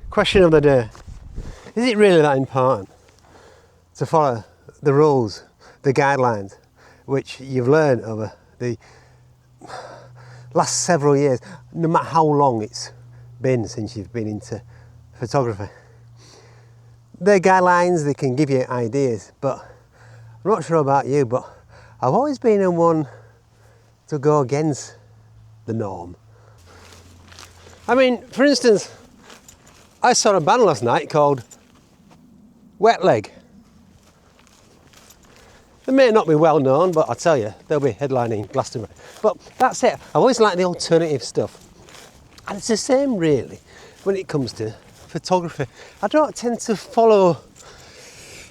Question of the day. Is it really that important to follow the rules, the guidelines, which you've learned over the last several years, no matter how long it's been since you've been into photography? They're guidelines, they can give you ideas, but I'm not sure about you, but I've always been in one to go against the norm. I mean, for instance, I saw a band last night called Wet Leg. They may not be well known, but I'll tell you, they'll be headlining Glastonbury. But that's it. I always like the alternative stuff. And it's the same really when it comes to photography. I don't tend to follow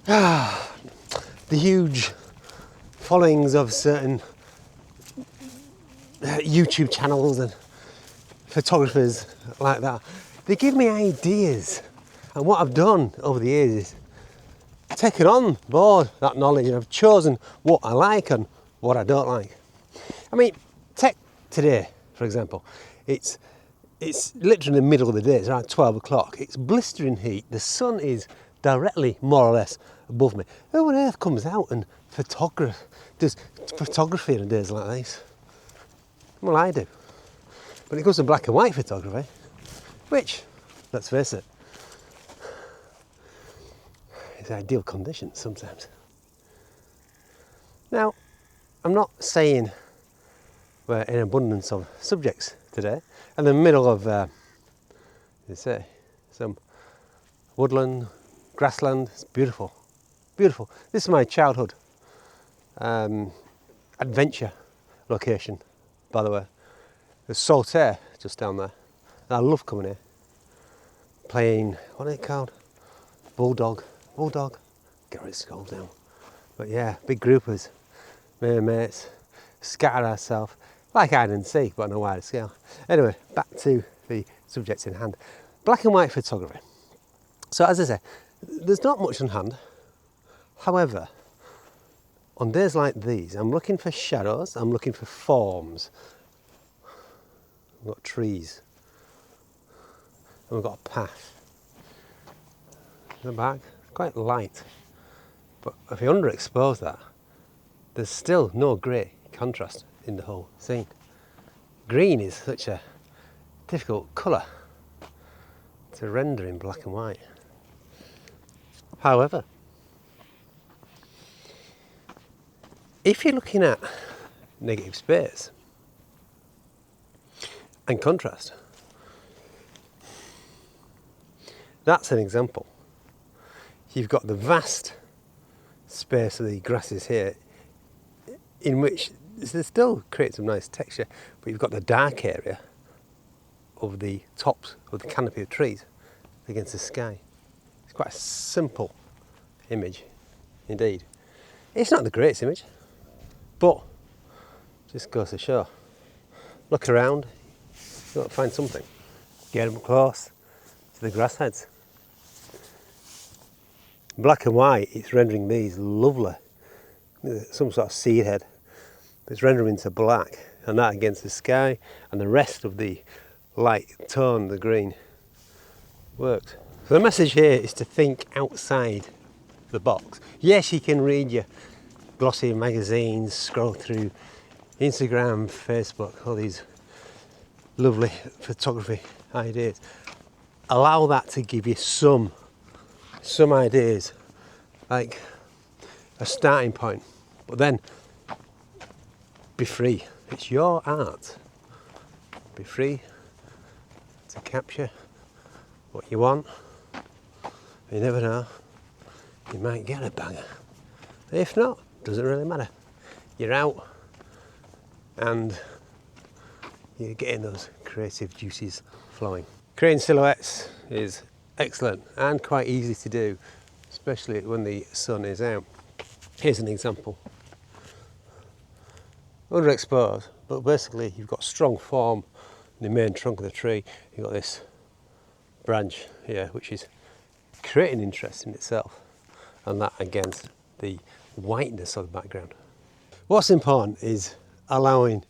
the huge followings of certain YouTube channels and photographers like that. They give me ideas, and what I've done over the years is taken on board that knowledge, and I've chosen what I like and what I don't like. I mean, take today, for example. It's literally in the middle of the day, it's around 12 o'clock. It's blistering heat, the sun is directly more or less above me. Who on earth comes out and does photography on days like this? Well, I do. When it comes to black and white photography, which, let's face it, is ideal conditions sometimes. Now, I'm not saying we're in abundance of subjects today. In the middle of, some woodland, grassland. It's beautiful, beautiful. This is my childhood adventure location, by the way. There's Saltaire just down there. And I love coming here, playing, what are they called? Bulldog, get rid of skull down. But yeah, big groupers, me and mates, scatter ourselves, like hide and seek, but on a wider scale. Anyway, back to the subject in hand. Black and white photography. So as I say, there's not much on hand. However, on days like these, I'm looking for shadows, I'm looking for forms. We've got trees, and we've got a path. The back, quite light, but if you underexpose that, there's still no grey contrast in the whole scene. Green is such a difficult colour to render in black and white. However, if you're looking at negative space and contrast, that's an example. You've got the vast space of the grasses here, in which they still create some nice texture, but you've got the dark area of the tops of the canopy of trees against the sky. It's quite a simple image indeed. It's not the greatest image, but just goes to show. Look around, you've got to find something. Get them close to the grass heads. Black and white, it's rendering these lovely, some sort of seed head. It's rendering into black, and that against the sky, and the rest of the light tone, the green, works. So the message here is to think outside the box. Yes, you can read your glossy magazines, scroll through Instagram, Facebook, all these lovely photography ideas. Allow that to give you some ideas, like a starting point, but then be free. It's your art. Be free to capture what you want. You never know, you might get a banger. If not, doesn't really matter. You're out and you're getting those creative juices flowing. Creating silhouettes is excellent and quite easy to do, especially when the sun is out. Here's an example. Underexposed, but basically you've got strong form in the main trunk of the tree. You've got this branch here which is creating interest in itself, and that against the whiteness of the background. What's important is allowing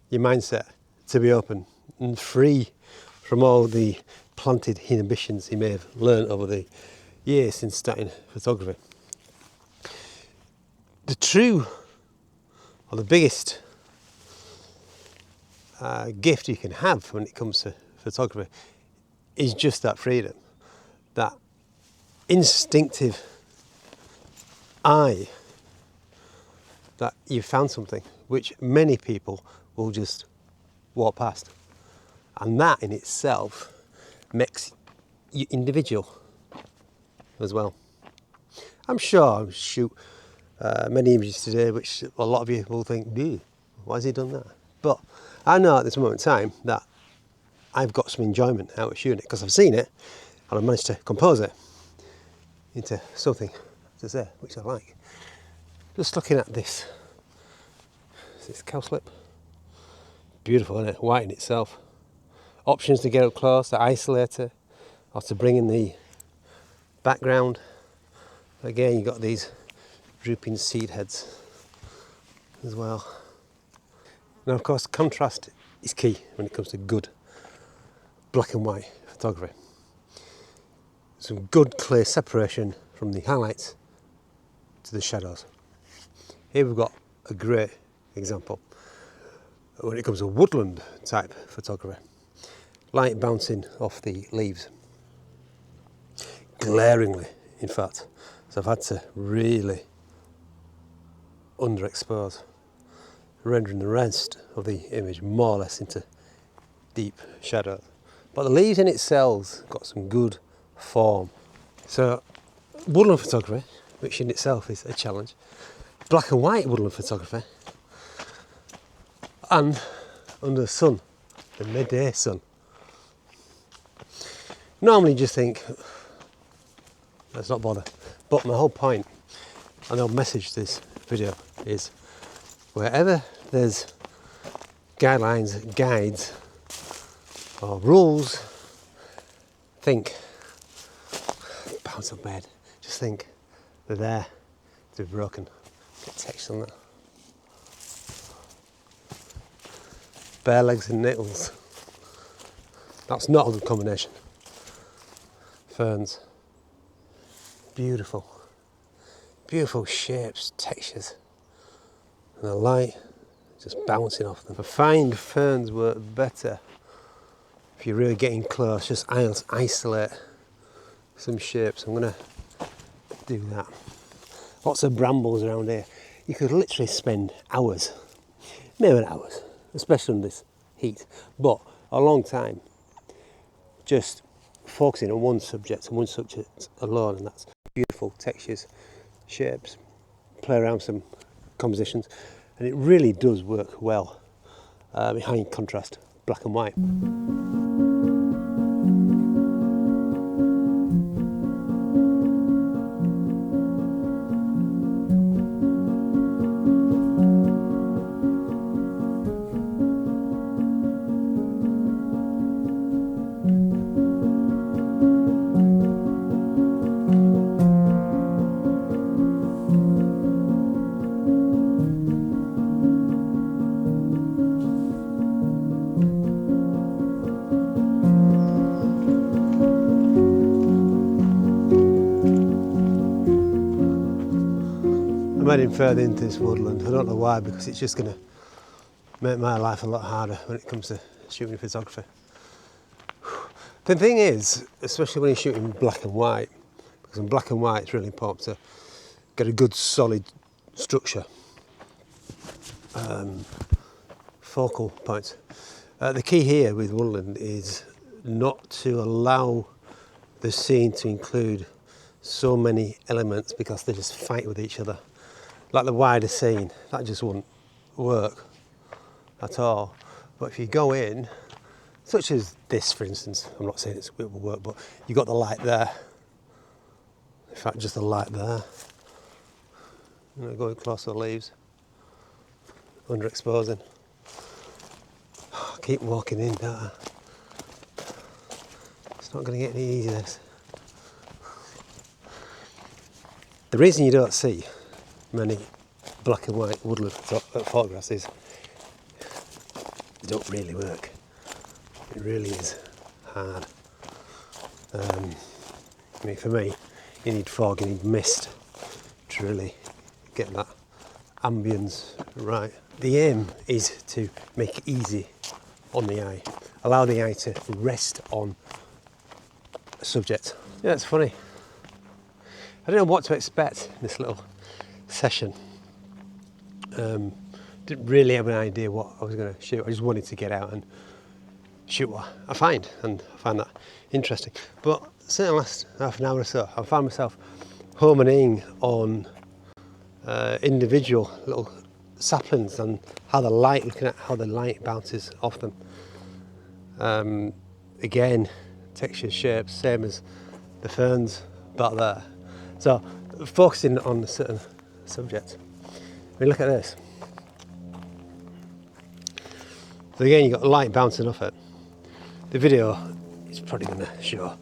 your mindset to be open and free from all the planted inhibitions he may have learned over the years since starting photography. The true, or the biggest gift you can have when it comes to photography is just that freedom, that instinctive eye that you found something which many people will just walk past. And that in itself makes you individual as well. I'm sure I shoot many images today which a lot of you will think, why has he done that? But I know at this moment in time that I've got some enjoyment out of shooting it because I've seen it and I've managed to compose it into something to say, which I like. Just looking at this cowslip. Beautiful, isn't it? White in itself. Options to get up close, to isolate it, or to bring in the background. Again, you've got these drooping seed heads as well. Now, of course, contrast is key when it comes to good black and white photography. Some good clear separation from the highlights to the shadows. Here we've got a great example when it comes to woodland type photography. Light bouncing off the leaves. Glaringly, in fact. So I've had to really underexpose, rendering the rest of the image more or less into deep shadow. But the leaves in itself got some good form. So woodland photography, which in itself is a challenge, black and white woodland photography, and under the sun, the midday sun. Normally just think, let's not bother. But my whole point, and I'll message this video, is wherever there's guidelines, guides, or rules, think, bounce up my head, just think, they're there, they're broken. Get text on that. Bare legs and nettles. That's not a good combination. Ferns. Beautiful. Beautiful shapes, textures. And the light just bouncing off them. I find ferns work better if you're really getting close. Just isolate some shapes. I'm going to do that. Lots of brambles around here. You could literally spend hours, maybe hours, especially in this heat, but a long time just focusing on one subject and one subject alone, and that's beautiful textures, shapes, play around some compositions, and it really does work well behind contrast, black and white. I'm heading further into this woodland. I don't know why, because it's just going to make my life a lot harder when it comes to shooting photography. The thing is, especially when you're shooting black and white, because in black and white it's really important to get a good solid structure, focal point. The key here with woodland is not to allow the scene to include so many elements because they just fight with each other. Like the wider scene, that just wouldn't work at all. But if you go in, such as this for instance, I'm not saying it will work, but you've got the light there. In fact, just the light there. You know, going close to the leaves, underexposing. Keep walking in, don't I? It's not going to get any easier, this. The reason you don't see many black and white woodland photographs is they don't really work. It really is hard. I mean, for me, you need fog, you need mist to really get that ambience right. The aim is to make it easy on the eye, allow the eye to rest on a subject. Yeah, it's funny. I don't know what to expect in this little session. Didn't really have an idea what I was going to shoot. I just wanted to get out and shoot what I find, and I find that interesting. But certainly last half an hour or so, I found myself homing in on individual little saplings and looking at how the light bounces off them. Again, textures, shapes, same as the ferns back there. So focusing on a certain subject. I mean, look at this. So again, you've got light bouncing off it. The video is probably going to show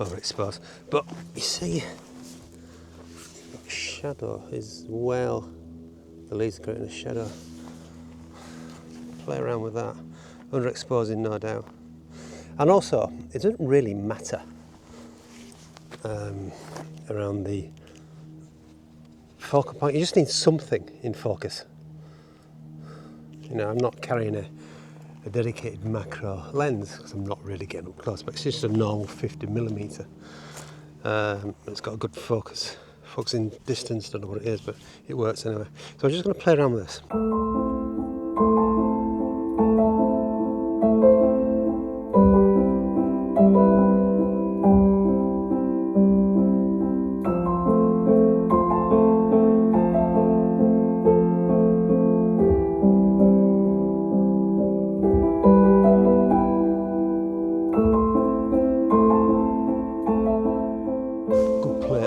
overexposed, but you see shadow as well. The leaves are creating a shadow. Play around with that. Underexposing, no doubt. And also, it doesn't really matter around the focal point. You just need something in focus. You know, I'm not carrying a dedicated macro lens because I'm not really getting up close, but it's just a normal 50mm. It's got a good focusing distance, don't know what it is, but it works anyway. So I'm just going to play around with this.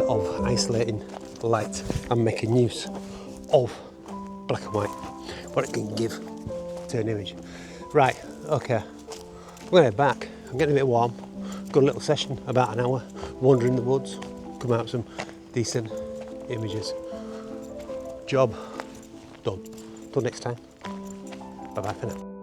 Of isolating light and making use of black and white, what it can give to an image. Right, okay, I'm going to head back. I'm getting a bit warm. Got a little session, about an hour, wandering the woods, come out with some decent images. Job done. Till next time. Bye bye for now.